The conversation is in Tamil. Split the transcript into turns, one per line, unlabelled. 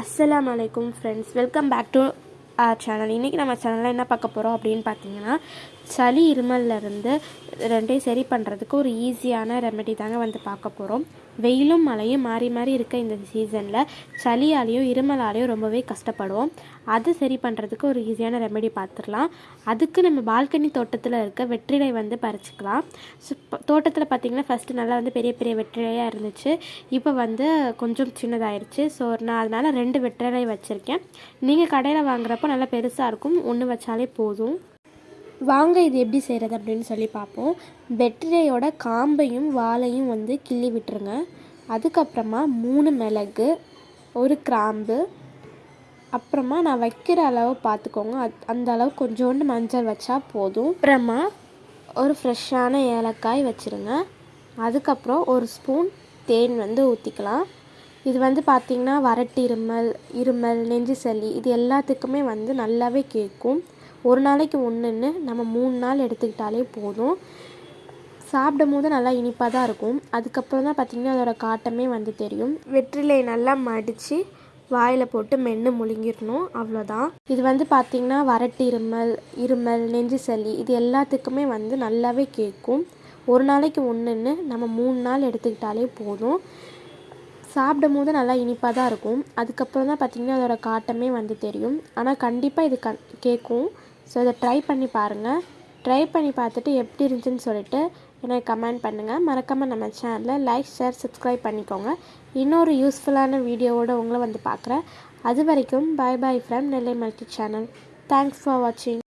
அஸ்ஸலாமு அலைக்கும் friends, welcome back to channel. இன்றைக்கி நம்ம சேனலில் என்ன பார்க்க போகிறோம் அப்படின்னு பார்த்தீங்கன்னா, சளி இருமல்லேருந்து ரெண்டையும் சரி பண்ணுறதுக்கு ஒரு ஈஸியான ரெமெடி தாங்க வந்து பார்க்க போகிறோம். வெயிலும் மழையும் மாறி மாறி இருக்க இந்த சீசனில் சளியாலேயும் இருமலாலேயும் ரொம்பவே கஷ்டப்படுவோம். அது சரி பண்ணுறதுக்கு ஒரு ஈஸியான ரெமெடி பார்த்துடலாம். அதுக்கு நம்ம பால்கனி தோட்டத்தில் இருக்க வெற்றிலை வந்து பறிச்சுக்கலாம். தோட்டத்தில் பார்த்திங்கன்னா ஃபஸ்ட்டு நல்லா வந்து பெரிய பெரிய வெற்றிலையாக இருந்துச்சு. இப்போ வந்து கொஞ்சம் சின்னதாகிடுச்சு. ஸோ நான் அதனால் 2 வெற்றிலை வச்சுருக்கேன். நீங்கள் கடையில் வாங்குறப்போ நல்லா பெருசாக இருக்கும், ஒன்று வச்சாலே போதும். வாங்க இது எப்படி செய்கிறது அப்படின்னு சொல்லி பார்ப்போம். வெற்றிலையோட காம்பையும் வாலையும் வந்து கிள்ளி விட்டுருங்க. அதுக்கப்புறமா 3 மிளகு, 1 கிராம்பு, அப்புறமா நான் வைக்கிற அளவு பார்த்துக்கோங்க, அந்த அளவு கொஞ்சோண்டு மஞ்சள் வச்சா போதும். அப்புறமா ஒரு ஃப்ரெஷ்ஷான ஏலக்காய் வச்சுருங்க. அதுக்கப்புறம் 1 ஸ்பூன் தேன் வந்து ஊற்றிக்கலாம். இது வந்து பார்த்திங்கன்னா வறட்டு இருமல், நெஞ்சு சளி இது எல்லாத்துக்குமே வந்து நல்லாவே கேட்கும். ஒரு நாளைக்கு ஒன்றுன்னு நம்ம 3 நாள் எடுத்துக்கிட்டாலே போதும். சாப்பிடும் போது நல்லா இனிப்பாக தான் இருக்கும். அதுக்கப்புறம் தான் பார்த்திங்கன்னா அதோட காட்டமே வந்து தெரியும். வெற்றிலை நல்லா மடித்து வாயில் போட்டு மென்று முழுங்கிடணும், அவ்வளோதான். இது வந்து பார்த்திங்கன்னா வறட்டு இருமல், நெஞ்சு சளி இது எல்லாத்துக்குமே வந்து நல்லாவே கேட்கும். ஒரு நாளைக்கு ஒன்றுன்னு நம்ம 3 நாள் எடுத்துக்கிட்டாலே போதும். சாப்பிடும் போது நல்லா இனிப்பாக தான் இருக்கும். அதுக்கப்புறம் தான் பார்த்திங்கன்னா அதோட காட்டமே வந்து தெரியும். ஆனால் கண்டிப்பாக இது கேட்கும். ஸோ இதை ட்ரை பண்ணி பாருங்கள். ட்ரை பண்ணி பார்த்துட்டு எப்படி இருந்துச்சுன்னு சொல்லிட்டு எனக்கு கமெண்ட் பண்ணுங்கள். மறக்காமல் நம்ம சேனலை லைக், ஷேர், சப்ஸ்கிரைப் பண்ணிக்கோங்க. இன்னொரு யூஸ்ஃபுல்லான வீடியோவோடு உங்களை வந்து பார்க்குறேன். அது வரைக்கும் bye bye from Nellai multi channel. Thanks for வாட்சிங்.